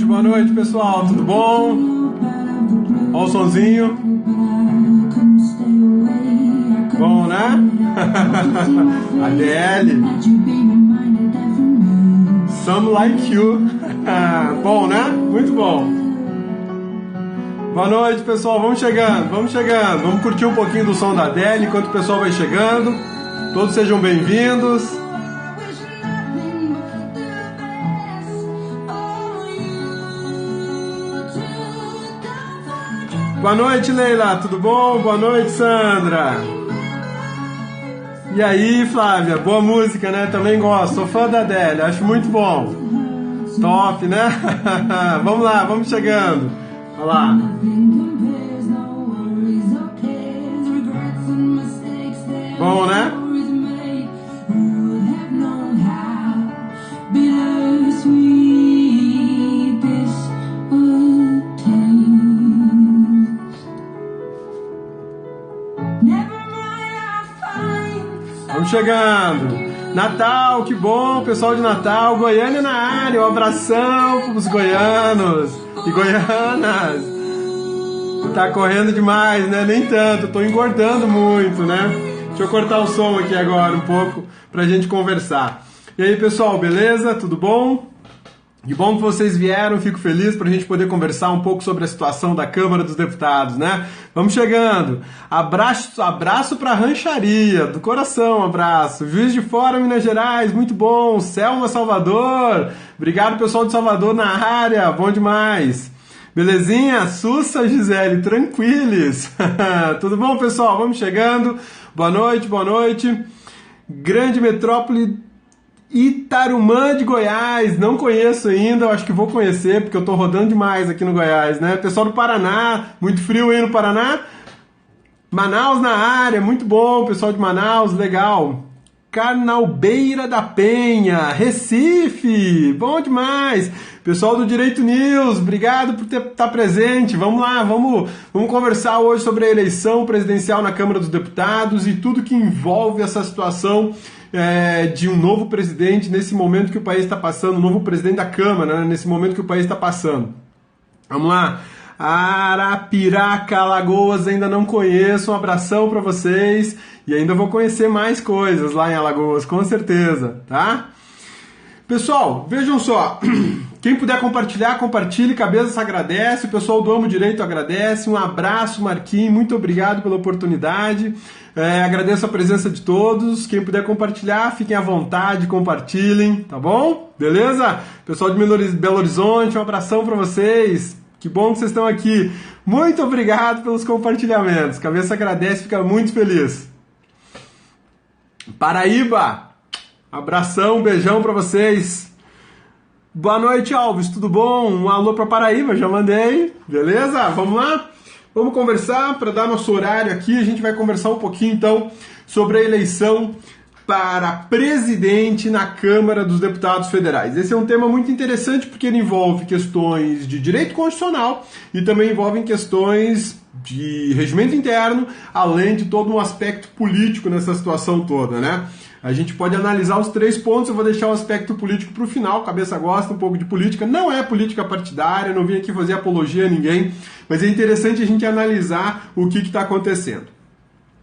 Boa noite, pessoal, tudo bom? Olha o sonzinho. Bom, né? Adele. Some Like You. Bom, né? Muito bom. Boa noite, pessoal, vamos chegando. Vamos curtir um pouquinho do som da Adele enquanto o pessoal vai chegando. Todos sejam bem-vindos. Boa noite, Leila, tudo bom? Boa noite, Sandra. E aí, Flávia, boa música, né? Também gosto, sou fã da Adele, acho muito bom. Top, né? Vamos lá, vamos chegando. Olha lá. Bom, né? Vamos chegando. Natal, que bom, pessoal de Natal. Goiânia na área, um abração para os goianos e goianas. Tá correndo demais, né? Nem tanto, tô engordando muito, né? Deixa eu cortar o som aqui agora um pouco pra gente conversar. E aí, pessoal, beleza? Tudo bom? Que bom que vocês vieram, fico feliz para a gente poder conversar um pouco sobre a situação da Câmara dos Deputados, né? Vamos chegando. Abraço para a rancharia, do coração, abraço. Juiz de Fora, Minas Gerais, muito bom. Selma, Salvador. Obrigado, pessoal de Salvador na área, bom demais. Belezinha? Sussa, Gisele, tranquilos. Tudo bom, pessoal? Vamos chegando. Boa noite, boa noite. Grande metrópole Itarumã de Goiás, não conheço ainda, acho que vou conhecer, porque eu tô rodando demais aqui no Goiás, né? Pessoal do Paraná, muito frio aí no Paraná? Manaus na área, muito bom, pessoal de Manaus, legal. Carnalbeira da Penha, Recife, bom demais. Pessoal do Direito News, obrigado por estar presente. Vamos lá, vamos conversar hoje sobre a eleição presidencial na Câmara dos Deputados e tudo que envolve essa situação de um novo presidente nesse momento que o país está passando, um novo presidente da Câmara, né, nesse momento que o país está passando. Vamos lá. Arapiraca, Alagoas, ainda não conheço, um abração para vocês e ainda vou conhecer mais coisas lá em Alagoas, com certeza, tá? Pessoal, vejam só, quem puder compartilhar, compartilhe, Cabeça se agradece, o pessoal do Amo Direito agradece, um abraço, Marquinhos, muito obrigado pela oportunidade, agradeço a presença de todos, quem puder compartilhar, fiquem à vontade, compartilhem, tá bom? Beleza? Pessoal de Belo Horizonte, um abração para vocês, que bom que vocês estão aqui, muito obrigado pelos compartilhamentos, Cabeça agradece, fica muito feliz. Paraíba, abração, beijão pra vocês. Boa noite, Alves, tudo bom? Um alô pra Paraíba, já mandei, beleza? Vamos lá? Vamos conversar, para dar nosso horário aqui, a gente vai conversar um pouquinho então sobre a eleição para presidente na Câmara dos Deputados Federais. Esse é um tema muito interessante porque ele envolve questões de direito constitucional e também envolve questões de regimento interno, além de todo um aspecto político nessa situação toda, né? A gente pode analisar os 3 pontos, eu vou deixar o aspecto político para o final, Cabeça gosta um pouco de política, não é política partidária, não vim aqui fazer apologia a ninguém, mas é interessante a gente analisar o que está acontecendo.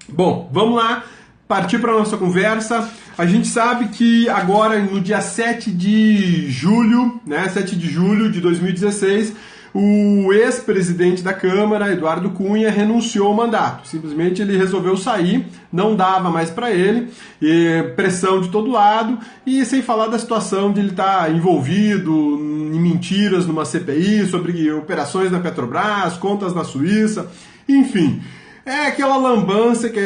Bom, vamos lá, partir para a nossa conversa. A gente sabe que agora, no dia 7 de julho, né, 7 de julho de 2016, o ex-presidente da Câmara, Eduardo Cunha, renunciou ao mandato. Simplesmente ele resolveu sair, não dava mais para ele, pressão de todo lado, e sem falar da situação de ele estar envolvido em mentiras numa CPI sobre operações da Petrobras, contas na Suíça, enfim. É aquela lambança que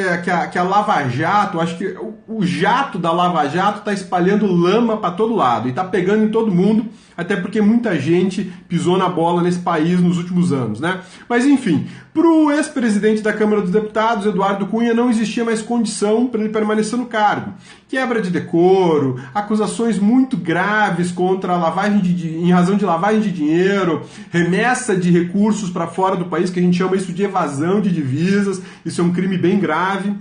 a Lava Jato, acho que o jato da Lava Jato está espalhando lama para todo lado e está pegando em todo mundo, até porque muita gente pisou na bola nesse país nos últimos anos, né? Mas enfim, para o ex-presidente da Câmara dos Deputados, Eduardo Cunha, não existia mais condição para ele permanecer no cargo. Quebra de decoro, acusações muito graves contra a lavagem em razão de lavagem de dinheiro, remessa de recursos para fora do país, que a gente chama isso de evasão de divisas, isso é um crime bem grave.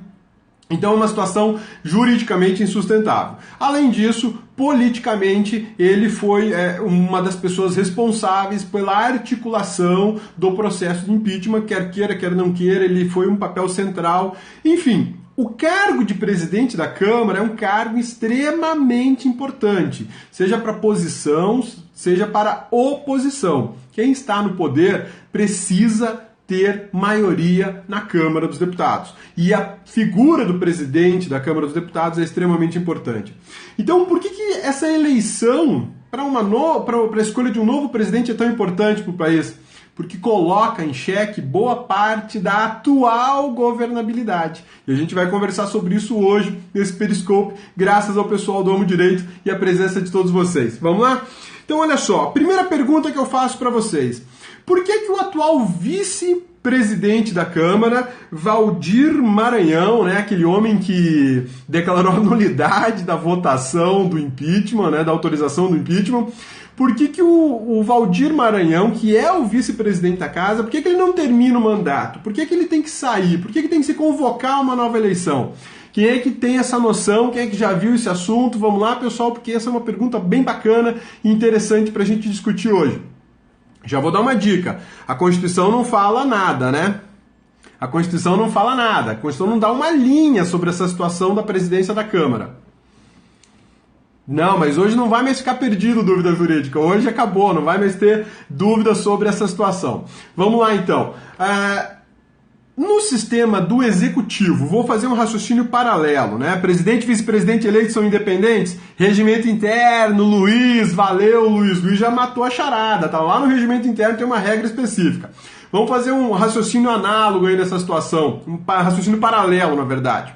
Então é uma situação juridicamente insustentável. Além disso, politicamente, ele foi uma das pessoas responsáveis pela articulação do processo de impeachment, quer queira, quer não queira, ele foi um papel central. Enfim, o cargo de presidente da Câmara é um cargo extremamente importante, seja para posição, seja para oposição. Quem está no poder precisa ter maioria na Câmara dos Deputados. E a figura do presidente da Câmara dos Deputados é extremamente importante. Então, por que essa eleição para a escolha de um novo presidente é tão importante para o país? Porque coloca em xeque boa parte da atual governabilidade. E a gente vai conversar sobre isso hoje nesse Periscope, graças ao pessoal do Amo Direito e à presença de todos vocês. Vamos lá? Então, olha só, primeira pergunta que eu faço para vocês. Por que o atual vice-presidente da Câmara, Valdir Maranhão, né, aquele homem que declarou a nulidade da votação do impeachment, né, da autorização do impeachment, por que o Valdir Maranhão, que é o vice-presidente da casa, por que ele não termina o mandato? Por que ele tem que sair? Por que tem que se convocar uma nova eleição? Quem é que tem essa noção? Quem é que já viu esse assunto? Vamos lá, pessoal, porque essa é uma pergunta bem bacana e interessante para a gente discutir hoje. Já vou dar uma dica. A Constituição não fala nada, né? A Constituição não fala nada. A Constituição não dá uma linha sobre essa situação da presidência da Câmara. Não, mas hoje não vai mais ficar perdido dúvida jurídica. Hoje acabou, não vai mais ter dúvida sobre essa situação. Vamos lá, então. No sistema do Executivo, vou fazer um raciocínio paralelo, né? Presidente e vice-presidente eleitos são independentes, regimento interno, Luiz, valeu, Luiz já matou a charada, tá lá no regimento interno, tem uma regra específica. Vamos fazer um raciocínio análogo aí nessa situação, um raciocínio paralelo, na verdade.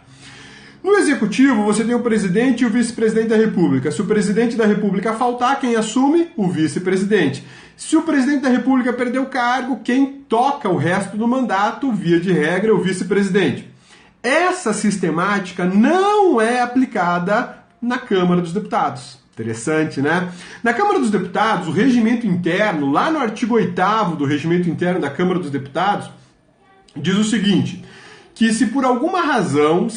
No Executivo, você tem o presidente e o vice-presidente da República. Se o presidente da República faltar, quem assume? O vice-presidente. Se o presidente da República perder o cargo, quem toca o resto do mandato, via de regra, é o vice-presidente. Essa sistemática não é aplicada na Câmara dos Deputados. Interessante, né? Na Câmara dos Deputados, o regimento interno, lá no artigo 8º do regimento interno da Câmara dos Deputados, diz o seguinte, que se por alguma razão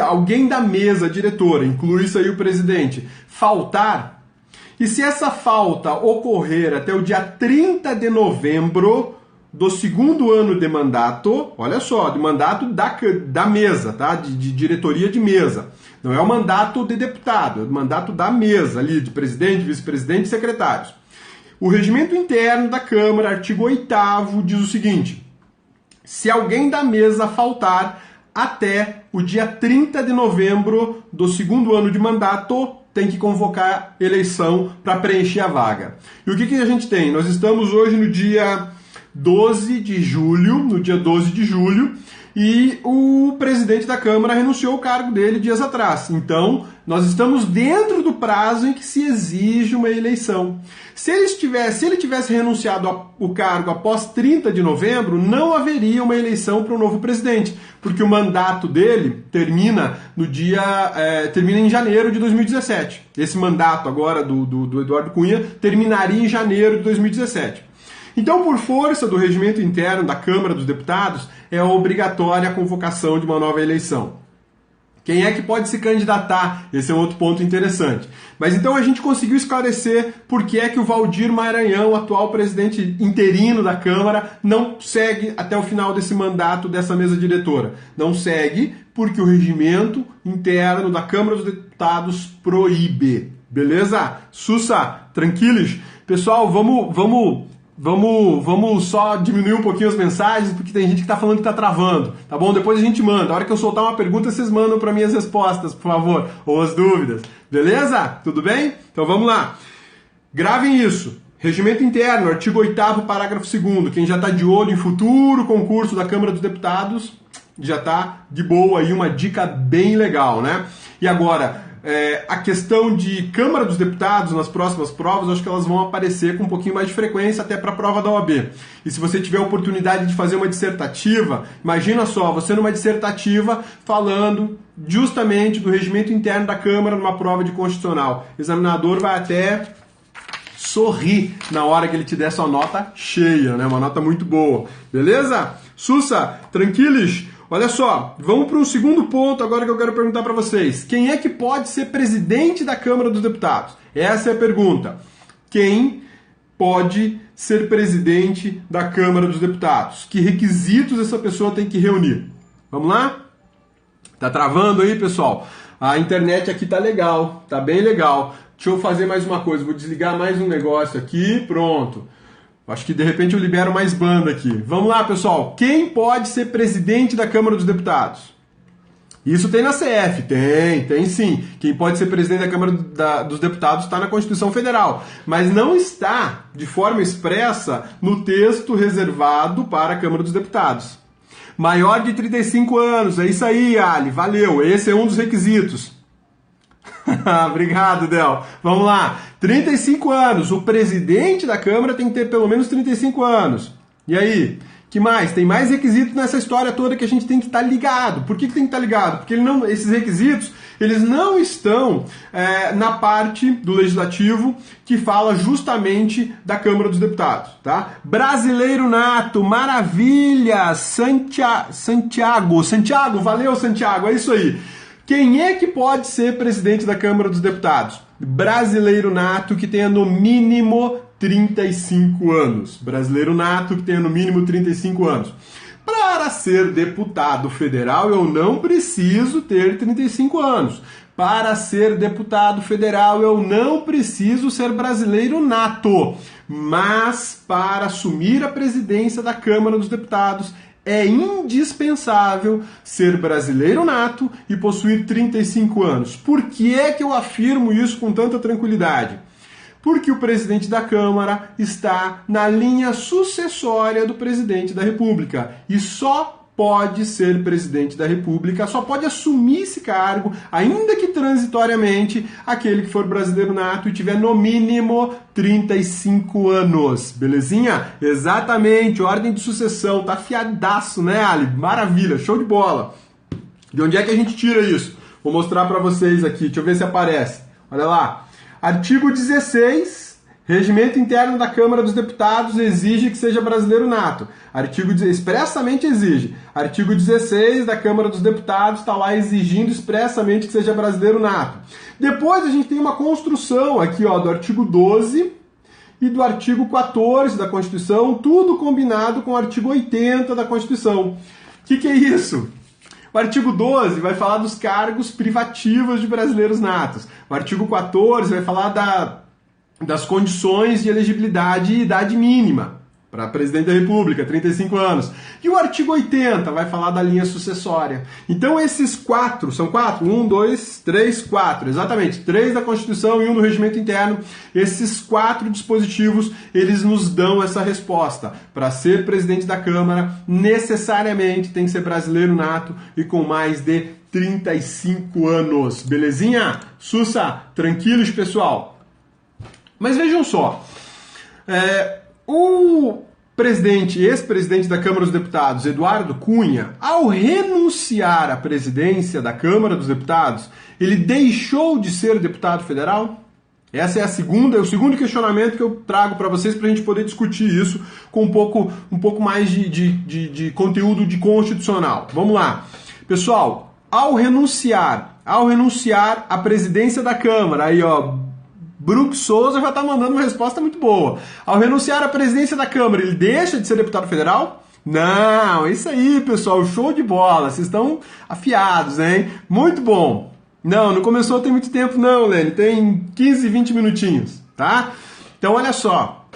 alguém da mesa diretora, inclui isso aí o presidente, faltar, e se essa falta ocorrer até o dia 30 de novembro do segundo ano de mandato, olha só, de mandato da mesa, tá? De diretoria de mesa. Não é o mandato de deputado, é o mandato da mesa ali, de presidente, vice-presidente e secretários. O regimento interno da Câmara, artigo 8º, diz o seguinte: se alguém da mesa faltar até o dia 30 de novembro do segundo ano de mandato, tem que convocar eleição para preencher a vaga. E o que a gente tem? Nós estamos hoje no dia 12 de julho, e o presidente da Câmara renunciou ao cargo dele dias atrás. Então, nós estamos dentro do prazo em que se exige uma eleição. Se ele tivesse renunciado ao cargo após 30 de novembro, não haveria uma eleição para o novo presidente, porque o mandato dele termina em janeiro de 2017. Esse mandato agora do Eduardo Cunha terminaria em janeiro de 2017. Então, por força do regimento interno da Câmara dos Deputados, é obrigatória a convocação de uma nova eleição. Quem é que pode se candidatar? Esse é um outro ponto interessante. Mas então a gente conseguiu esclarecer por que é que o Valdir Maranhão, atual presidente interino da Câmara, não segue até o final desse mandato dessa mesa diretora. Não segue porque o regimento interno da Câmara dos Deputados proíbe. Beleza? Sussa, tranquilos? Pessoal, vamos só diminuir um pouquinho as mensagens, porque tem gente que está falando que está travando, tá bom? Depois a gente manda. A hora que eu soltar uma pergunta, vocês mandam para mim as respostas, por favor, ou as dúvidas. Beleza? Tudo bem? Então vamos lá. Gravem isso. Regimento interno, artigo 8º, parágrafo 2º. Quem já está de olho em futuro concurso da Câmara dos Deputados, já está de boa aí, uma dica bem legal, né? E agora, a questão de Câmara dos Deputados nas próximas provas, acho que elas vão aparecer com um pouquinho mais de frequência, até para a prova da OAB. E se você tiver a oportunidade de fazer uma dissertativa, imagina só, você numa dissertativa falando justamente do regimento interno da Câmara numa prova de constitucional. O examinador vai até sorrir na hora que ele te der sua nota cheia, né? Uma nota muito boa. Beleza? Sussa, tranquilos? Olha só, vamos para um segundo ponto agora que eu quero perguntar para vocês. Quem é que pode ser presidente da Câmara dos Deputados? Essa é a pergunta. Quem pode ser presidente da Câmara dos Deputados? Que requisitos essa pessoa tem que reunir? Vamos lá? Tá travando aí, pessoal? A internet aqui tá legal, tá bem legal. Deixa eu fazer mais uma coisa, vou desligar mais um negócio aqui, pronto. Acho que de repente eu libero mais banda aqui. Vamos lá, pessoal. Quem pode ser presidente da Câmara dos Deputados? Isso tem na CF? Tem sim. Quem pode ser presidente da Câmara dos Deputados está na Constituição Federal. Mas não está, de forma expressa, no texto reservado para a Câmara dos Deputados. Maior de 35 anos. É isso aí, Ali. Valeu. Esse é um dos requisitos. Obrigado, Del. Vamos lá. 35 anos. O presidente da Câmara tem que ter pelo menos 35 anos. E aí? Que mais? Tem mais requisitos nessa história toda que a gente tem que estar ligado. Por que tem que estar ligado? Porque esses requisitos eles não estão na parte do Legislativo que fala justamente da Câmara dos Deputados. Tá? Brasileiro nato, maravilha! Santiago, valeu, Santiago, é isso aí. Quem é que pode ser presidente da Câmara dos Deputados? Brasileiro nato que tenha no mínimo 35 anos. Brasileiro nato que tenha no mínimo 35 anos. Para ser deputado federal, eu não preciso ter 35 anos. Para ser deputado federal, eu não preciso ser brasileiro nato. Mas para assumir a presidência da Câmara dos Deputados, é indispensável ser brasileiro nato e possuir 35 anos. Por que é que eu afirmo isso com tanta tranquilidade? Porque o presidente da Câmara está na linha sucessória do presidente da República e só pode ser presidente da República, só pode assumir esse cargo, ainda que transitoriamente, aquele que for brasileiro nato e tiver no mínimo 35 anos. Belezinha? Exatamente, ordem de sucessão, tá afiadaço, né, Ali? Maravilha, show de bola. De onde é que a gente tira isso? Vou mostrar para vocês aqui, deixa eu ver se aparece. Olha lá. Artigo 16, Regimento Interno da Câmara dos Deputados exige que seja brasileiro nato. Expressamente exige. Artigo 16 da Câmara dos Deputados está lá exigindo expressamente que seja brasileiro nato. Depois a gente tem uma construção aqui, ó, do artigo 12 e do artigo 14 da Constituição, tudo combinado com o artigo 80 da Constituição. O que é isso? O artigo 12 vai falar dos cargos privativos de brasileiros natos. O artigo 14 vai falar das condições de elegibilidade e idade mínima para presidente da República, 35 anos. E o artigo 80 vai falar da linha sucessória. Então esses quatro, são quatro? 1, 2, 3, 4. Exatamente, 3 da Constituição e 1 do Regimento Interno. Esses 4 dispositivos, eles nos dão essa resposta. Para ser presidente da Câmara, necessariamente tem que ser brasileiro nato e com mais de 35 anos. Belezinha? Sussa, tranquilos, pessoal? Mas vejam só, o ex-presidente da Câmara dos Deputados, Eduardo Cunha, ao renunciar à presidência da Câmara dos Deputados, ele deixou de ser deputado federal? Essa é o segundo questionamento que eu trago para vocês para a gente poder discutir isso com um pouco mais de conteúdo de constitucional. Vamos lá. Pessoal, ao renunciar à presidência da Câmara, aí ó, Brook Souza já está mandando uma resposta muito boa. Ao renunciar à presidência da Câmara, ele deixa de ser deputado federal? Não, isso aí, pessoal, show de bola. Vocês estão afiados, hein? Muito bom. Não começou tem muito tempo não, Lene. Tem 15, 20 minutinhos, tá? Então, olha só.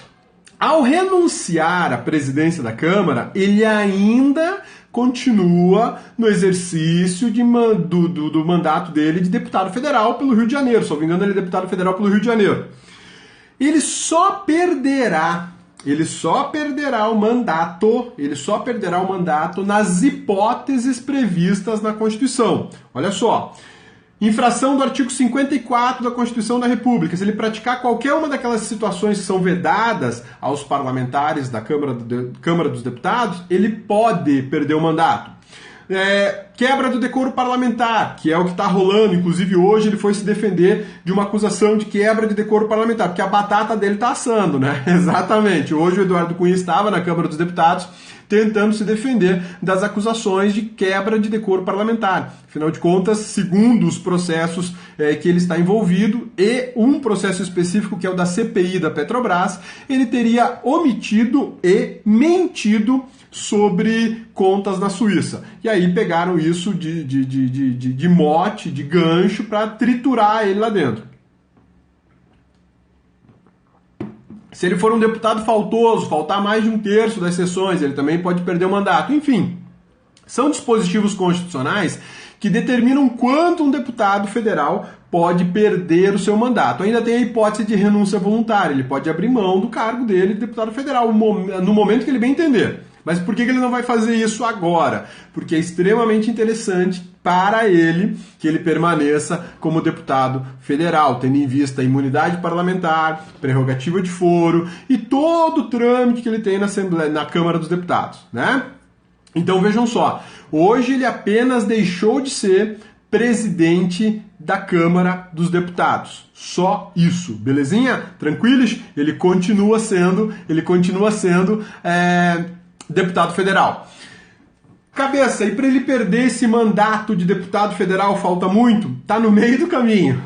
Ao renunciar à presidência da Câmara, ele ainda continua no exercício do mandato dele de deputado federal pelo Rio de Janeiro. Se não me engano, ele é deputado federal pelo Rio de Janeiro. ele só perderá o mandato nas hipóteses previstas na Constituição. Olha só. Infração do artigo 54 da Constituição da República. Se ele praticar qualquer uma daquelas situações que são vedadas aos parlamentares da Câmara dos Deputados, ele pode perder o mandato. Quebra do decoro parlamentar, que é o que está rolando. Inclusive hoje ele foi se defender de uma acusação de quebra de decoro parlamentar, porque a batata dele está assando, né? Exatamente. Hoje o Eduardo Cunha estava na Câmara dos Deputados tentando se defender das acusações de quebra de decoro parlamentar. Afinal de contas, segundo os processos que ele está envolvido, e um processo específico que é o da CPI da Petrobras, ele teria omitido e mentido sobre contas na Suíça. E aí pegaram isso de mote, de gancho, para triturar ele lá dentro. Se ele for um deputado faltoso, faltar mais de 1/3 das sessões, ele também pode perder o mandato. Enfim, são dispositivos constitucionais que determinam quanto um deputado federal pode perder o seu mandato. Ainda tem a hipótese de renúncia voluntária. Ele pode abrir mão do cargo dele de deputado federal no momento que ele bem entender. Mas por que ele não vai fazer isso agora? Porque é extremamente interessante para ele que ele permaneça como deputado federal, tendo em vista a imunidade parlamentar, prerrogativa de foro e todo o trâmite que ele tem na Câmara dos Deputados, né? Então vejam só, hoje ele apenas deixou de ser presidente da Câmara dos Deputados. Só isso, belezinha? Tranquilos? Ele continua sendo deputado federal. Cabeça, e para ele perder esse mandato de deputado federal falta muito? Tá no meio do caminho.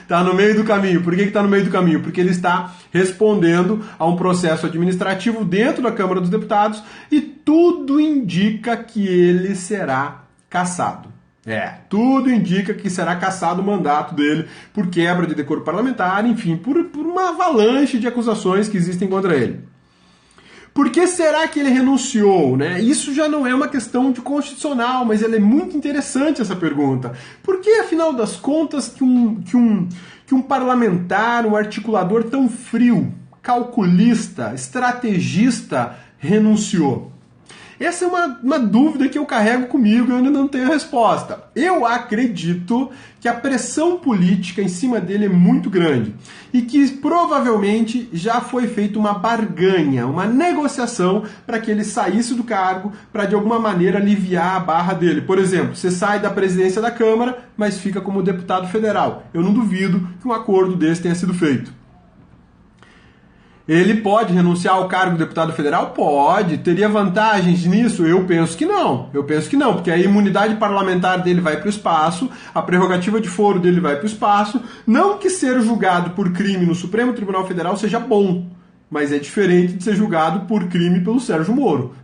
Tá no meio do caminho. Por que tá no meio do caminho? Porque ele está respondendo a um processo administrativo dentro da Câmara dos Deputados e tudo indica que ele será cassado. Tudo indica que será cassado o mandato dele por quebra de decoro parlamentar, enfim, por uma avalanche de acusações que existem contra ele. Por que será que ele renunciou, né? Isso já não é uma questão de constitucional, mas ela é muito interessante essa pergunta. Por que, afinal das contas, que um parlamentar, um articulador tão frio, calculista, estrategista, renunciou? Essa é uma dúvida que eu carrego comigo e eu ainda não tenho a resposta. Eu acredito que a pressão política em cima dele é muito grande e que provavelmente já foi feita uma barganha, uma negociação para que ele saísse do cargo para de alguma maneira aliviar a barra dele. Por exemplo, você sai da presidência da Câmara, mas fica como deputado federal. Eu não duvido que um acordo desse tenha sido feito. Ele pode renunciar ao cargo de deputado federal? Pode. Teria vantagens nisso? Eu penso que não. Porque a imunidade parlamentar dele vai para o espaço, a prerrogativa de foro dele vai para o espaço. Não que ser julgado por crime no Supremo Tribunal Federal seja bom, mas é diferente de ser julgado por crime pelo Sérgio Moro.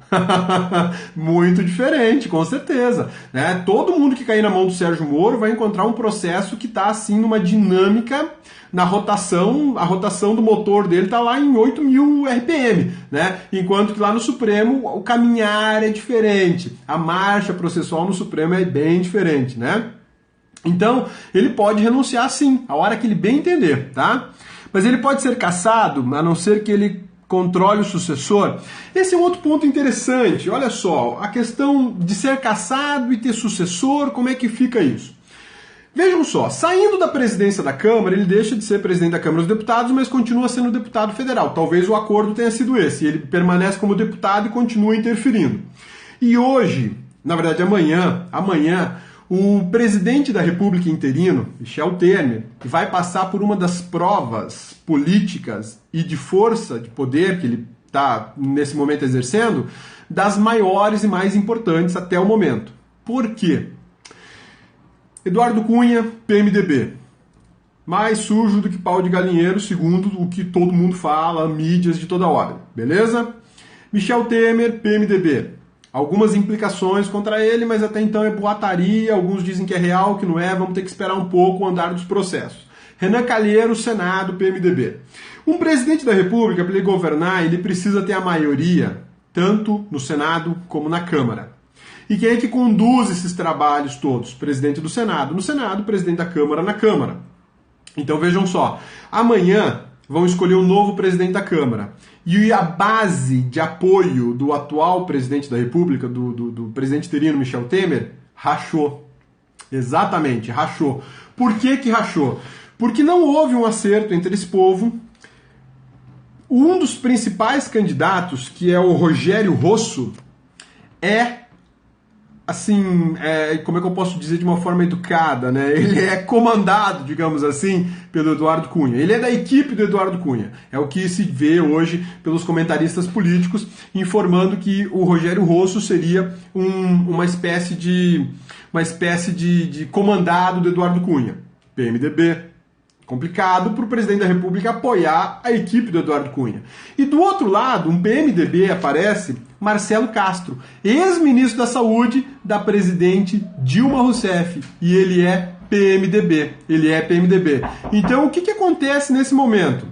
Muito diferente, com certeza. Né? Todo mundo que cair na mão do Sérgio Moro vai encontrar um processo que está assim numa dinâmica. Na rotação, a rotação do motor dele está lá em 8.000 RPM, né? Enquanto que lá no Supremo o caminhar é diferente, a marcha processual no Supremo é bem diferente, né? Então, ele pode renunciar sim, a hora que ele bem entender, tá? Mas ele pode ser cassado, a não ser que ele controle o sucessor. Esse é um outro ponto interessante, olha só, a questão de ser cassado e ter sucessor, como é que fica isso? Vejam só, saindo da presidência da Câmara, ele deixa de ser presidente da Câmara dos Deputados, mas continua sendo deputado federal. Talvez o acordo tenha sido esse, ele permanece como deputado e continua interferindo. E hoje, na verdade amanhã, o presidente da República interino, Michel Temer, vai passar por uma das provas políticas e de força, de poder que ele está nesse momento exercendo, das maiores e mais importantes até o momento. Por quê? Eduardo Cunha, PMDB. Mais sujo do que pau de galinheiro, segundo o que todo mundo fala, mídias de toda hora. Beleza? Michel Temer, PMDB. Algumas implicações contra ele, mas até então é boataria, alguns dizem que é real, que não é, vamos ter que esperar um pouco o andar dos processos. Renan Calheiros, Senado, PMDB. Um presidente da República, para ele governar, ele precisa ter a maioria, tanto no Senado como na Câmara. E quem é que conduz esses trabalhos todos? Presidente do Senado no Senado, presidente da Câmara na Câmara. Então vejam só, amanhã vão escolher um novo presidente da Câmara. E a base de apoio do atual presidente da República, do presidente interino Michel Temer, rachou. Exatamente, rachou. Por que rachou? Porque não houve um acerto entre esse povo. Um dos principais candidatos, que é o Rogério Rosso, como é que eu posso dizer de uma forma educada, né? Ele é comandado, digamos assim, pelo Eduardo Cunha. Ele é da equipe do Eduardo Cunha. É o que se vê hoje pelos comentaristas políticos informando que o Rogério Rosso seria uma espécie de comandado do Eduardo Cunha. PMDB. Complicado para o presidente da República apoiar a equipe do Eduardo Cunha. E do outro lado, um PMDB aparece Marcelo Castro, ex-ministro da Saúde da presidente Dilma Rousseff. E ele é PMDB. Então, o que acontece nesse momento?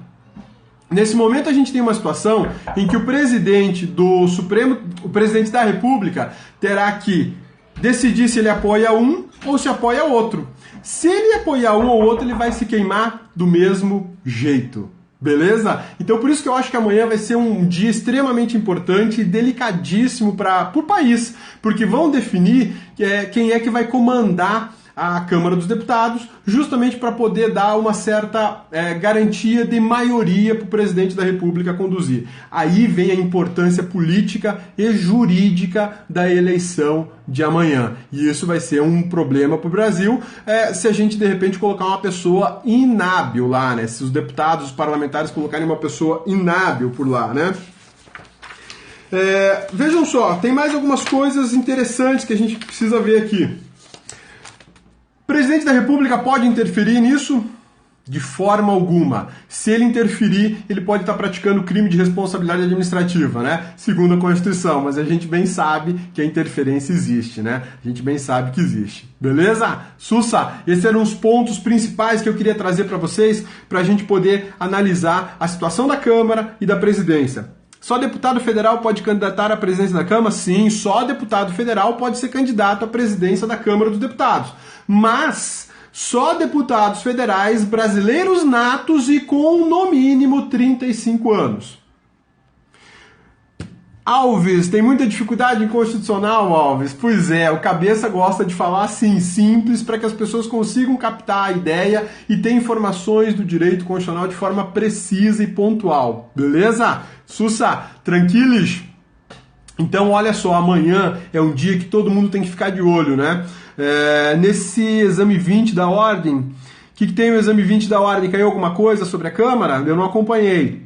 Nesse momento a gente tem uma situação em que o presidente do Supremo, o presidente da República, terá que decidir se ele apoia um ou se apoia outro. Se ele apoiar um ou outro, ele vai se queimar do mesmo jeito. Beleza? Então por isso que eu acho que amanhã vai ser um dia extremamente importante e delicadíssimo para o país, porque vão definir quem é que vai comandar a Câmara dos Deputados, justamente para poder dar uma certa garantia de maioria para o presidente da República conduzir. Aí vem a importância política e jurídica da eleição de amanhã. E isso vai ser um problema para o Brasil se a gente, de repente, colocar uma pessoa inábil lá, né? Se os deputados, os parlamentares colocarem uma pessoa inábil por lá, né? Vejam só, tem mais algumas coisas interessantes que a gente precisa ver aqui. O presidente da República pode interferir nisso? De forma alguma. Se ele interferir, ele pode estar praticando crime de responsabilidade administrativa, né? Segundo a Constituição, mas a gente bem sabe que a interferência existe, né? A gente bem sabe que existe. Beleza? Sussa, esses eram os pontos principais que eu queria trazer para vocês, para a gente poder analisar a situação da Câmara e da presidência. Só deputado federal pode candidatar à presidência da Câmara? Sim, só deputado federal pode ser candidato à presidência da Câmara dos Deputados. Mas só deputados federais brasileiros natos e com no mínimo 35 anos. Alves, tem muita dificuldade em constitucional, Alves? Pois é, o cabeça gosta de falar assim, simples, para que as pessoas consigam captar a ideia e ter informações do direito constitucional de forma precisa e pontual. Beleza? Sussa, tranquilos? Então, olha só, amanhã é um dia que todo mundo tem que ficar de olho, né? Nesse exame 20 da ordem, o que tem o exame 20 da ordem? Caiu alguma coisa sobre a Câmara? Eu não acompanhei.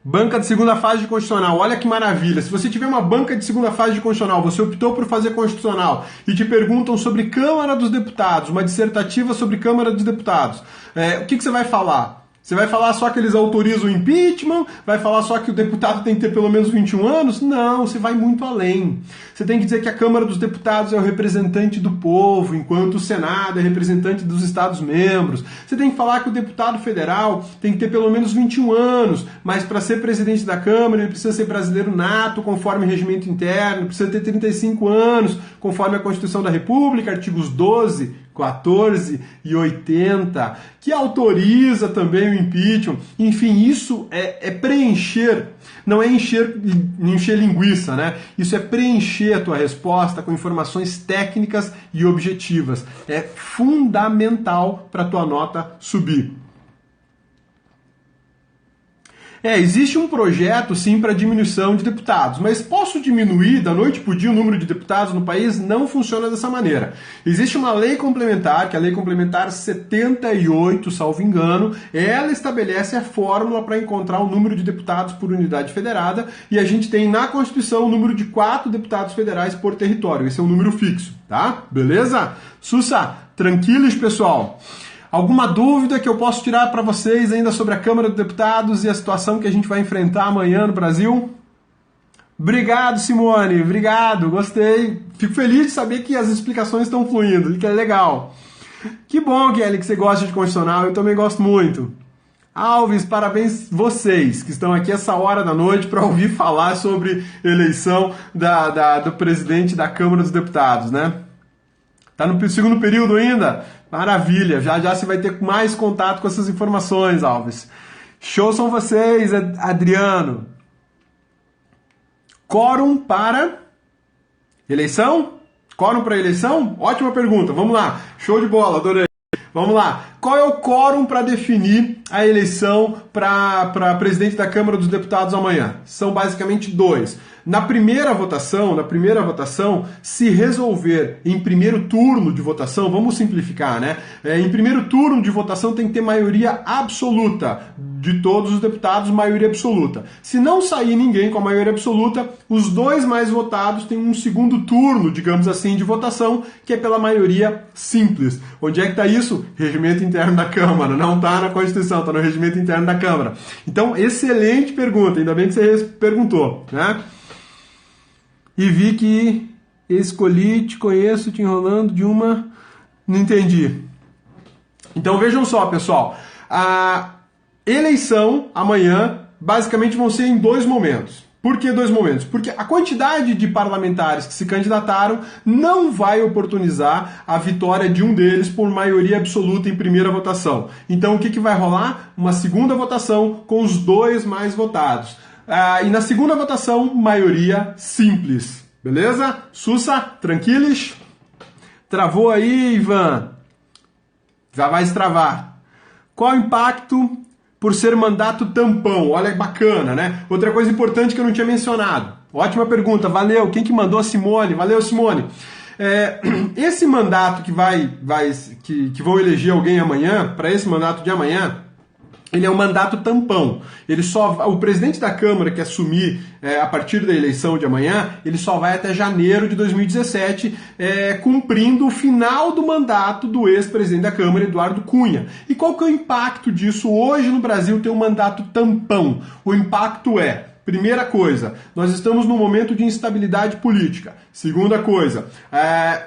Banca de segunda fase de constitucional, olha que maravilha. Se você tiver uma banca de segunda fase de constitucional, você optou por fazer constitucional e te perguntam sobre Câmara dos Deputados, uma dissertativa sobre Câmara dos Deputados, o que você vai falar? Você vai falar só que eles autorizam o impeachment? Vai falar só que o deputado tem que ter pelo menos 21 anos? Não, você vai muito além. Você tem que dizer que a Câmara dos Deputados é o representante do povo, enquanto o Senado é representante dos Estados-membros. Você tem que falar que o deputado federal tem que ter pelo menos 21 anos, mas para ser presidente da Câmara ele precisa ser brasileiro nato, conforme o regimento interno, precisa ter 35 anos, conforme a Constituição da República, artigos 12, 14 e 80, que autoriza também o impeachment. Enfim, isso é preencher, não é encher linguiça, né? Isso é preencher a tua resposta com informações técnicas e objetivas. É fundamental para a tua nota subir. Existe um projeto, sim, para diminuição de deputados, mas posso diminuir da noite para o dia o número de deputados no país? Não funciona dessa maneira. Existe uma lei complementar, que é a Lei Complementar 78, salvo engano, ela estabelece a fórmula para encontrar o número de deputados por unidade federada, e a gente tem na Constituição o número de 4 deputados federais por território. Esse é um número fixo, tá? Beleza? Sussa, tranquilos, pessoal? Alguma dúvida que eu posso tirar para vocês ainda sobre a Câmara dos Deputados e a situação que a gente vai enfrentar amanhã no Brasil? Obrigado, Simone. Obrigado. Gostei. Fico feliz de saber que as explicações estão fluindo, que é legal. Que bom, Kelly, que você gosta de constitucional. Eu também gosto muito. Alves, parabéns vocês que estão aqui essa hora da noite para ouvir falar sobre eleição do presidente da Câmara dos Deputados, né? Tá no segundo período ainda? Maravilha, já já você vai ter mais contato com essas informações, Alves. Show são vocês, Adriano. Quórum para eleição? Quórum para eleição? Ótima pergunta, vamos lá. Show de bola, adorei. Vamos lá. Qual é o quórum para definir a eleição para presidente da Câmara dos Deputados amanhã? São basicamente 2. Na primeira votação, se resolver em primeiro turno de votação, vamos simplificar, né? Em primeiro turno de votação tem que ter maioria absoluta de todos os deputados, maioria absoluta. Se não sair ninguém com a maioria absoluta, os 2 mais votados têm um segundo turno, digamos assim, de votação, que é pela maioria simples. Onde é que está isso? Regimento interno da Câmara. Não está na Constituição, está no regimento interno da Câmara. Então, excelente pergunta, ainda bem que você perguntou, né? E vi que escolhi, te conheço, te enrolando de uma... Não entendi. Então vejam só, pessoal. A eleição amanhã basicamente vão ser em 2 momentos. Por que 2 momentos? Porque a quantidade de parlamentares que se candidataram não vai oportunizar a vitória de um deles por maioria absoluta em primeira votação. Então o que vai rolar? Uma segunda votação com os 2 mais votados. E na segunda votação, maioria simples. Beleza? Sussa, tranquilos? Travou aí, Ivan? Já vai destravar. Qual o impacto por ser mandato tampão? Olha que bacana, né? Outra coisa importante que eu não tinha mencionado. Ótima pergunta, valeu. Quem que mandou? A Simone. Valeu, Simone. Esse mandato que vão eleger alguém amanhã, para esse mandato de amanhã, ele é um mandato tampão. O presidente da Câmara que assumir a partir da eleição de amanhã, ele só vai até janeiro de 2017, cumprindo o final do mandato do ex-presidente da Câmara, Eduardo Cunha. E qual que é o impacto disso hoje no Brasil ter um mandato tampão? O impacto primeira coisa, nós estamos num momento de instabilidade política. Segunda coisa,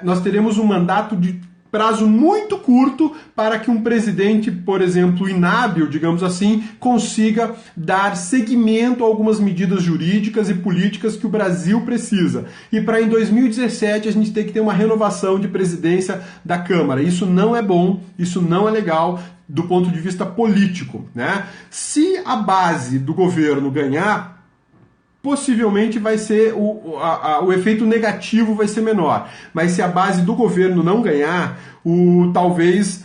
nós teremos um mandato de prazo muito curto para que um presidente, por exemplo, inábil, digamos assim, consiga dar seguimento a algumas medidas jurídicas e políticas que o Brasil precisa. E para em 2017 a gente ter que ter uma renovação de presidência da Câmara. Isso não é bom, isso não é legal do ponto de vista político, né? Se a base do governo ganhar, possivelmente vai ser o efeito negativo vai ser menor. Mas se a base do governo não ganhar, talvez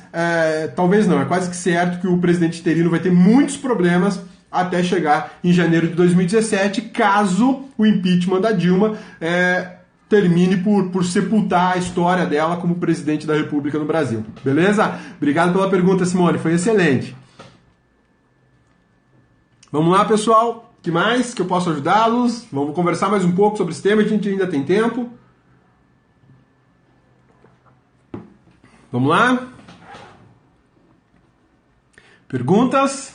não, é quase que certo que o presidente interino vai ter muitos problemas até chegar em janeiro de 2017, caso o impeachment da Dilma termine por sepultar a história dela como presidente da República no Brasil. Beleza? Obrigado pela pergunta, Simone, foi excelente. Vamos lá, pessoal. O que mais que eu posso ajudá-los? Vamos conversar mais um pouco sobre esse tema, a gente ainda tem tempo. Vamos lá? Perguntas?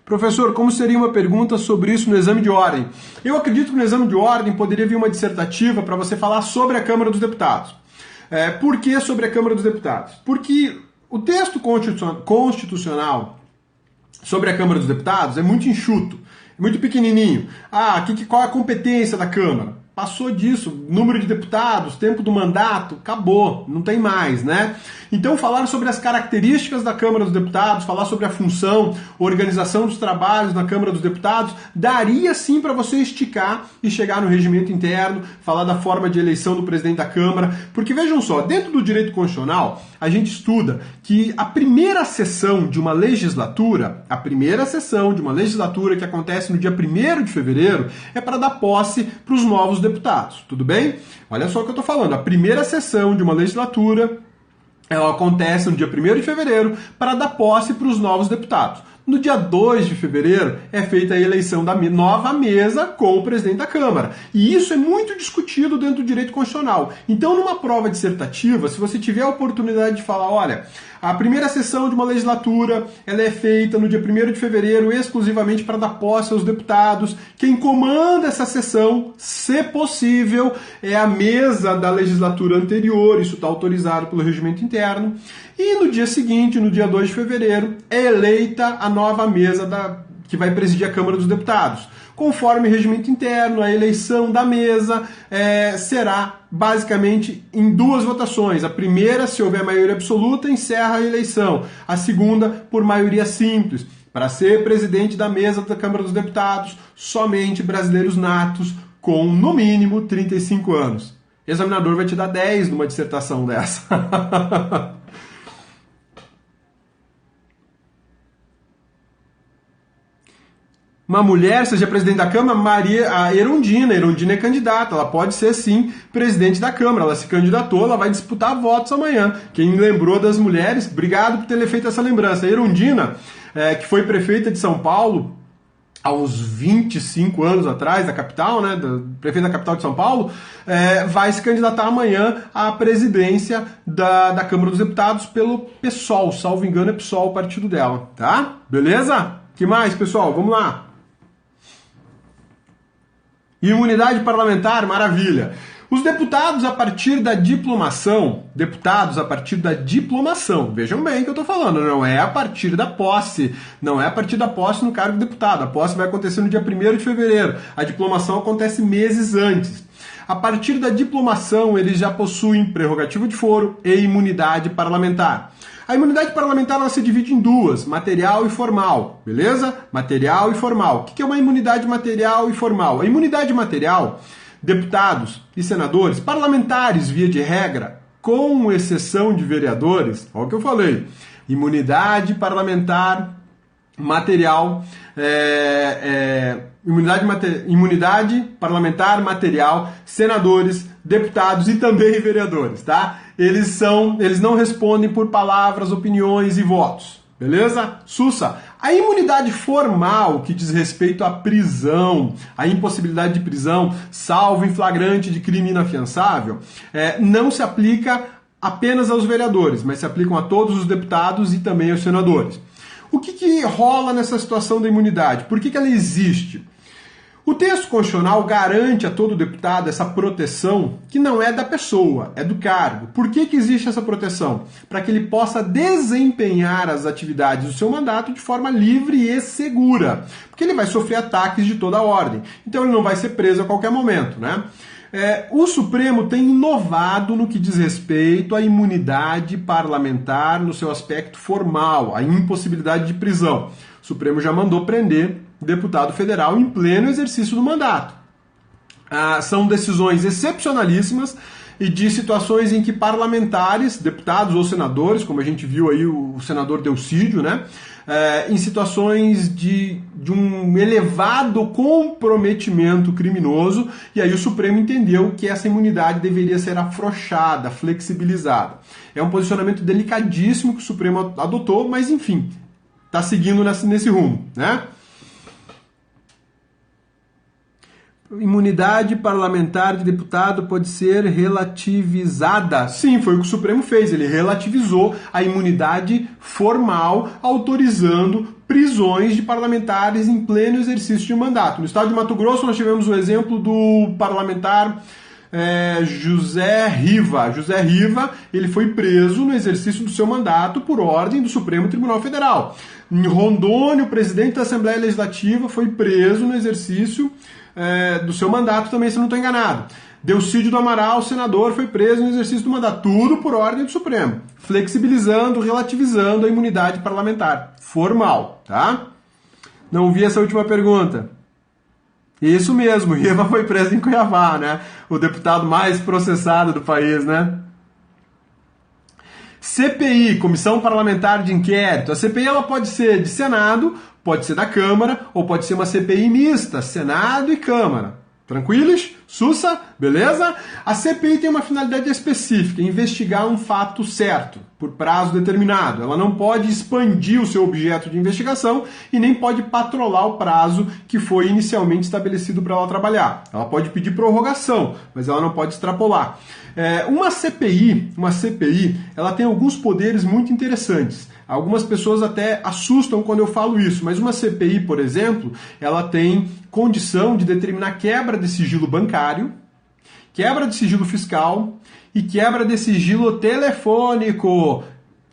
Professor, como seria uma pergunta sobre isso no exame de ordem? Eu acredito que no exame de ordem poderia vir uma dissertativa para você falar sobre a Câmara dos Deputados. Por que sobre a Câmara dos Deputados? Porque o texto constitucional sobre a Câmara dos Deputados é muito enxuto, é muito pequenininho. Qual é a competência da Câmara? Passou disso, número de deputados, tempo do mandato, acabou, não tem mais, né? Então falar sobre as características da Câmara dos Deputados, falar sobre a função, organização dos trabalhos na Câmara dos Deputados, daria sim para você esticar e chegar no regimento interno, falar da forma de eleição do presidente da Câmara, porque vejam só, dentro do direito constitucional, a gente estuda que a primeira sessão de uma legislatura que acontece no dia 1º de fevereiro, é para dar posse para os novos deputados, tudo bem? Olha só o que eu estou falando, a primeira sessão de uma legislatura ela acontece no dia 1º de fevereiro para dar posse para os novos deputados. No dia 2 de fevereiro é feita a eleição da nova mesa com o presidente da Câmara. E isso é muito discutido dentro do direito constitucional. Então, numa prova dissertativa, se você tiver a oportunidade de falar, olha, a primeira sessão de uma legislatura ela é feita no dia 1º de fevereiro exclusivamente para dar posse aos deputados. Quem comanda essa sessão, se possível, é a mesa da legislatura anterior. Isso está autorizado pelo regimento interno. E no dia seguinte, no dia 2 de fevereiro, é eleita a nova mesa que vai presidir a Câmara dos Deputados. Conforme o regimento interno, a eleição da mesa será basicamente em 2 votações. A primeira, se houver maioria absoluta, encerra a eleição. A segunda, por maioria simples. Para ser presidente da mesa da Câmara dos Deputados, somente brasileiros natos com, no mínimo, 35 anos. O examinador vai te dar 10 numa dissertação dessa. Uma mulher seja presidente da Câmara, a Erundina é candidata, ela pode ser sim presidente da Câmara, ela se candidatou, ela vai disputar votos amanhã. Quem lembrou das mulheres, obrigado por ter feito essa lembrança. A Erundina, que foi prefeita de São Paulo há uns 25 anos atrás, da capital, né, prefeita da capital de São Paulo, vai se candidatar amanhã à presidência da Câmara dos Deputados pelo PSOL, salvo engano é PSOL o partido dela, tá? Beleza? Que mais, pessoal? Vamos lá. Imunidade parlamentar, maravilha. Os deputados a partir da diplomação, vejam bem o que eu estou falando, não é a partir da posse, no cargo de deputado. A posse vai acontecer no dia 1º de fevereiro, a diplomação acontece meses antes. A partir da diplomação, eles já possuem prerrogativa de foro e imunidade parlamentar. A imunidade parlamentar ela se divide em 2, material e formal, beleza? Material e formal. O que é uma imunidade material e formal? A imunidade material, deputados e senadores, parlamentares via de regra, com exceção de vereadores, olha o que eu falei, imunidade parlamentar material, imunidade parlamentar material, senadores, deputados e também vereadores, tá? Eles não respondem por palavras, opiniões e votos, beleza? Sussa! A imunidade formal, que diz respeito à prisão, à impossibilidade de prisão, salvo em flagrante de crime inafiançável, não se aplica apenas aos vereadores, mas se aplicam a todos os deputados e também aos senadores. O que rola nessa situação da imunidade? Por que ela existe? O texto constitucional garante a todo deputado essa proteção que não é da pessoa, é do cargo. Por que existe essa proteção? Para que ele possa desempenhar as atividades do seu mandato de forma livre e segura. Porque ele vai sofrer ataques de toda a ordem. Então ele não vai ser preso a qualquer momento, né? O Supremo tem inovado no que diz respeito à imunidade parlamentar no seu aspecto formal, a impossibilidade de prisão. O Supremo já mandou prender deputado federal em pleno exercício do mandato. São decisões excepcionalíssimas e de situações em que parlamentares, deputados ou senadores, como a gente viu aí o senador Delcídio, né, em situações de um elevado comprometimento criminoso, e aí o Supremo entendeu que essa imunidade deveria ser afrouxada, flexibilizada. É um posicionamento delicadíssimo que o Supremo adotou, mas enfim, está seguindo nesse rumo, né? Imunidade parlamentar de deputado pode ser relativizada. Sim, foi o que o Supremo fez. Ele relativizou a imunidade formal, autorizando prisões de parlamentares em pleno exercício de mandato. No estado de Mato Grosso, nós tivemos o exemplo do parlamentar José Riva. José Riva, ele foi preso no exercício do seu mandato por ordem do Supremo Tribunal Federal. Em Rondônia, o presidente da Assembleia Legislativa foi preso no exercício do seu mandato também, se não estou enganado. Delcídio do Amaral, senador, foi preso no exercício do mandato. Tudo por ordem do Supremo. Flexibilizando, relativizando a imunidade parlamentar. Formal, tá? Não vi essa última pergunta. Isso mesmo, Riva foi preso em Cuiabá, né? O deputado mais processado do país, né? CPI, Comissão Parlamentar de Inquérito. A CPI ela pode ser de Senado, pode ser da Câmara, ou pode ser uma CPI mista, Senado e Câmara. Tranquilos? Sussa? Beleza? A CPI tem uma finalidade específica, investigar um fato certo, por prazo determinado. Ela não pode expandir o seu objeto de investigação e nem pode patrolar o prazo que foi inicialmente estabelecido para ela trabalhar. Ela pode pedir prorrogação, mas ela não pode extrapolar. Uma CPI, ela tem alguns poderes muito interessantes. Algumas pessoas até assustam quando eu falo isso, mas uma CPI, por exemplo, ela tem condição de determinar quebra de sigilo bancário, quebra de sigilo fiscal e quebra de sigilo telefônico.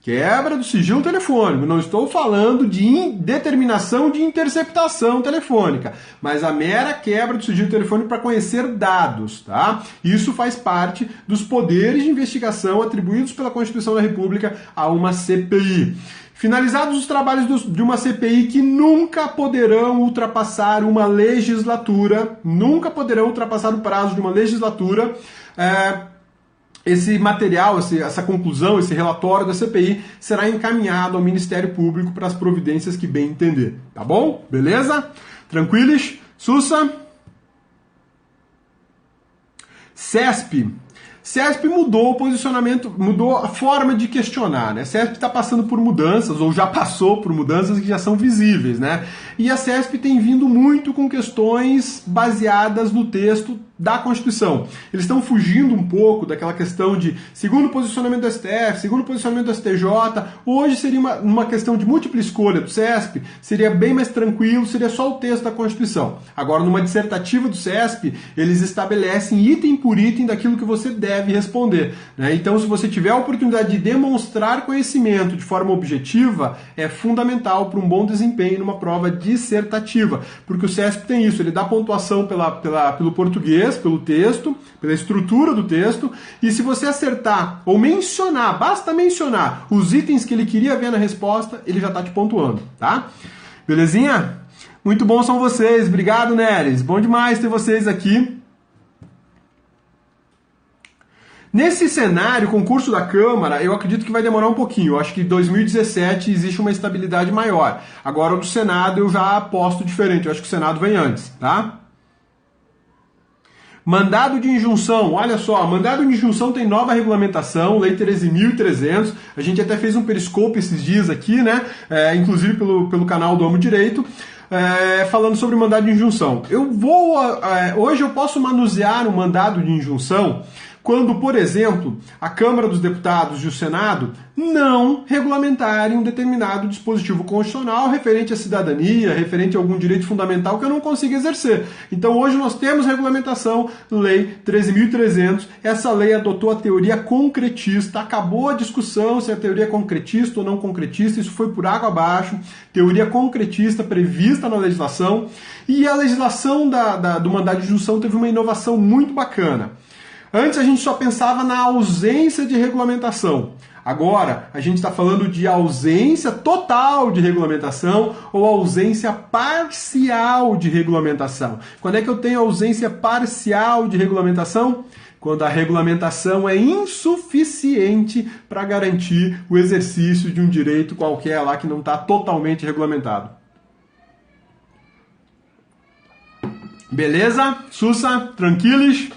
Quebra do sigilo telefônico. Não estou falando de determinação de interceptação telefônica, mas a mera quebra do sigilo telefônico para conhecer dados, tá? Isso faz parte dos poderes de investigação atribuídos pela Constituição da República a uma CPI. Finalizados os trabalhos de uma CPI que nunca poderão ultrapassar uma legislatura, nunca poderão ultrapassar o prazo de uma legislatura, esse material, essa conclusão, esse relatório da CPI será encaminhado ao Ministério Público para as providências que bem entender. Tá bom? Beleza? Tranquilos? Sussa? CESP. CESP mudou o posicionamento, mudou a forma de questionar, né? CESP está passando por mudanças, ou já passou por mudanças que já são visíveis, né? E a CESP tem vindo muito com questões baseadas no texto da Constituição. Eles estão fugindo um pouco daquela questão de segundo posicionamento do STF, segundo posicionamento do STJ. Hoje seria uma questão de múltipla escolha do CESP, seria bem mais tranquilo, seria só o texto da Constituição. Agora, numa dissertativa do CESP, eles estabelecem item por item daquilo que você deve responder, né? Então, se você tiver a oportunidade de demonstrar conhecimento de forma objetiva, é fundamental para um bom desempenho numa prova dissertativa, porque o CESP tem isso, ele dá pontuação pelo português, pelo texto, pela estrutura do texto, e se você acertar ou mencionar, basta mencionar os itens que ele queria ver na resposta, ele já está te pontuando, tá? Belezinha? Muito bom são vocês, obrigado, Neres, bom demais ter vocês aqui. Nesse cenário, concurso da Câmara, eu acredito que vai demorar um pouquinho. Eu acho que em 2017 existe uma estabilidade maior. Agora, do Senado, eu já aposto diferente. Eu acho que o Senado vem antes, tá? Mandado de injunção, olha só, mandado de injunção tem nova regulamentação, Lei 13.300, a gente até fez um periscope esses dias aqui, né, inclusive pelo canal do Amo Direito, falando sobre mandado de injunção. Hoje eu posso manusear um mandado de injunção quando, por exemplo, a Câmara dos Deputados e o Senado não regulamentarem um determinado dispositivo constitucional referente à cidadania, referente a algum direito fundamental que eu não consigo exercer. Então hoje nós temos regulamentação, Lei 13.300, essa lei adotou a teoria concretista, acabou a discussão se a teoria é concretista ou não concretista, isso foi por água abaixo, teoria concretista prevista na legislação, e a legislação do mandado de injunção teve uma inovação muito bacana. Antes a gente só pensava na ausência de regulamentação. Agora a gente está falando de ausência total de regulamentação ou ausência parcial de regulamentação. Quando é que eu tenho ausência parcial de regulamentação? Quando a regulamentação é insuficiente para garantir o exercício de um direito qualquer lá que não está totalmente regulamentado. Beleza? Sussa? Tranquilos?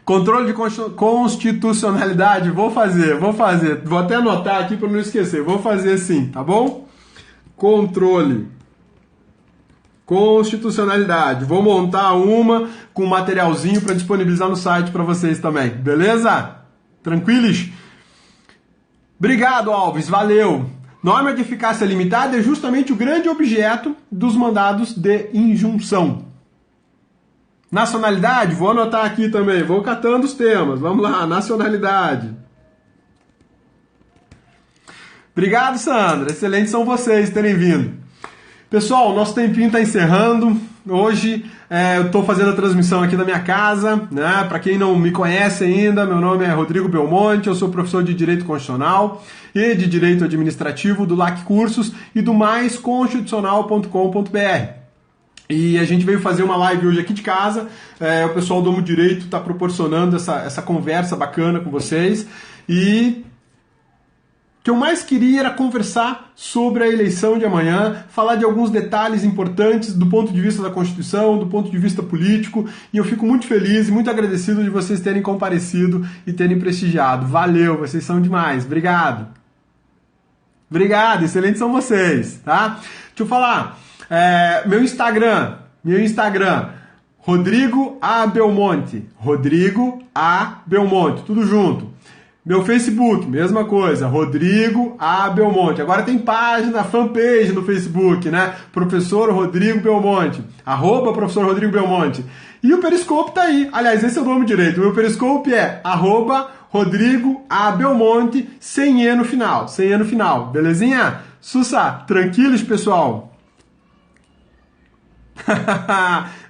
Controle de constitucionalidade, vou fazer. Vou até anotar aqui para não esquecer. Vou fazer sim, tá bom? Controle. Constitucionalidade. Vou montar uma com um materialzinho para disponibilizar no site para vocês também. Beleza? Tranquilos? Obrigado, Alves. Valeu. Norma de eficácia limitada é justamente o grande objeto dos mandados de injunção. Nacionalidade, vou anotar aqui também, vou catando os temas. Vamos lá, nacionalidade. Obrigado, Sandra. Excelentes são vocês terem vindo. Pessoal, nosso tempinho está encerrando. Hoje eu estou fazendo a transmissão aqui da minha casa, né? Para quem não me conhece ainda, meu nome é Rodrigo Belmonte, eu sou professor de Direito Constitucional e de Direito Administrativo do LAC Cursos e do maisconstitucional.com.br. E a gente veio fazer uma live hoje aqui de casa, o pessoal do Amo Direito está proporcionando essa conversa bacana com vocês, e o que eu mais queria era conversar sobre a eleição de amanhã, falar de alguns detalhes importantes do ponto de vista da Constituição, do ponto de vista político, e eu fico muito feliz e muito agradecido de vocês terem comparecido e terem prestigiado. Valeu, vocês são demais, obrigado. Obrigado, excelentes são vocês, tá? Deixa eu falar... Meu Instagram, Rodrigo A. Belmonte, tudo junto. Meu Facebook, mesma coisa, Rodrigo A. Belmonte. Agora tem página, fanpage no Facebook, né? Professor Rodrigo Belmonte, @professor Rodrigo Belmonte. E o Periscope tá aí. Aliás, esse é o nome direito. O meu Periscope é Rodrigo A. Belmonte, sem E no final, sem E no final, belezinha? Sussa, tranquilos, pessoal?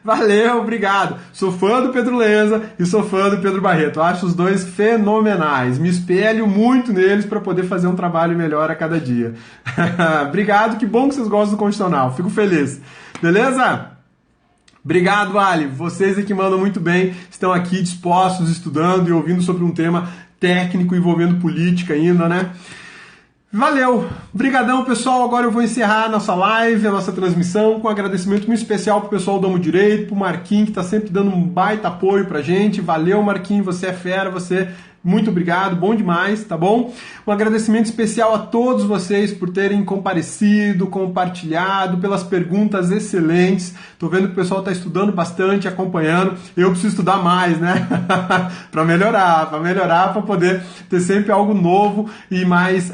Valeu, obrigado. Sou fã do Pedro Lenza e sou fã do Pedro Barreto. Acho os dois fenomenais. Me espelho muito neles para poder fazer um trabalho melhor a cada dia. Obrigado, que bom que vocês gostam do Constitucional. Fico feliz. Beleza? Obrigado, Ali. Vocês é que mandam muito bem, estão aqui dispostos, estudando e ouvindo sobre um tema técnico envolvendo política ainda, né? Valeu! Brigadão, pessoal! Agora eu vou encerrar a nossa live, a nossa transmissão, com um agradecimento muito especial pro pessoal do Amo Direito, pro Marquinhos, que tá sempre dando um baita apoio pra gente. Valeu, Marquinhos, você é fera, você... Muito obrigado, bom demais, tá bom? Um agradecimento especial a todos vocês por terem comparecido, compartilhado, pelas perguntas excelentes. Tô vendo que o pessoal tá estudando bastante, acompanhando. Eu preciso estudar mais, né? para melhorar, para poder ter sempre algo novo e mais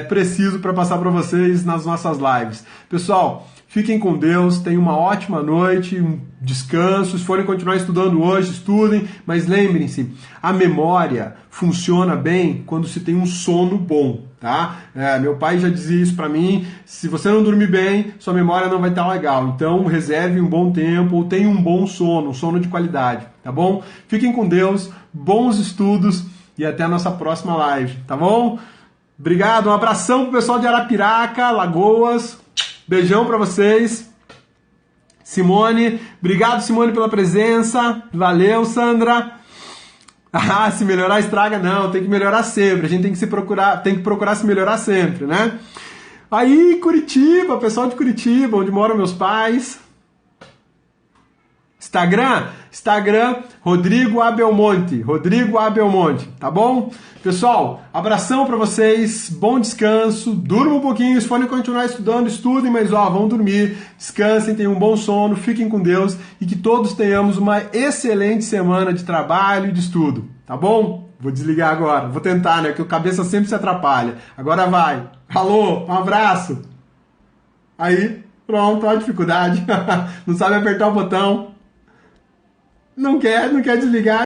preciso para passar para vocês nas nossas lives. Pessoal, fiquem com Deus, tenham uma ótima noite, um descanso. Se forem continuar estudando hoje, estudem, mas lembrem-se, a memória funciona bem quando se tem um sono bom, tá? Meu pai já dizia isso pra mim, se você não dormir bem, sua memória não vai estar legal. Então reserve um bom tempo ou tenha um bom sono, um sono de qualidade, tá bom? Fiquem com Deus, bons estudos e até a nossa próxima live, tá bom? Obrigado, um abração pro pessoal de Arapiraca, Lagoas. Beijão pra vocês. Simone, obrigado, Simone, pela presença. Valeu, Sandra. Ah, se melhorar estraga, não, tem que melhorar sempre. A gente tem que procurar se melhorar sempre, né? Aí, Curitiba, pessoal de Curitiba, onde moram meus pais. Instagram, Rodrigo A. Belmonte, tá bom? Pessoal, abração pra vocês, bom descanso, durmam um pouquinho, se forem continuar estudando, estudem, mas vão dormir, descansem, tenham um bom sono, fiquem com Deus e que todos tenhamos uma excelente semana de trabalho e de estudo, tá bom? Vou desligar agora, vou tentar, né, que a cabeça sempre se atrapalha. Agora vai, alô, um abraço. Aí, pronto, olha a dificuldade, não sabe apertar o botão. Não quer desligar.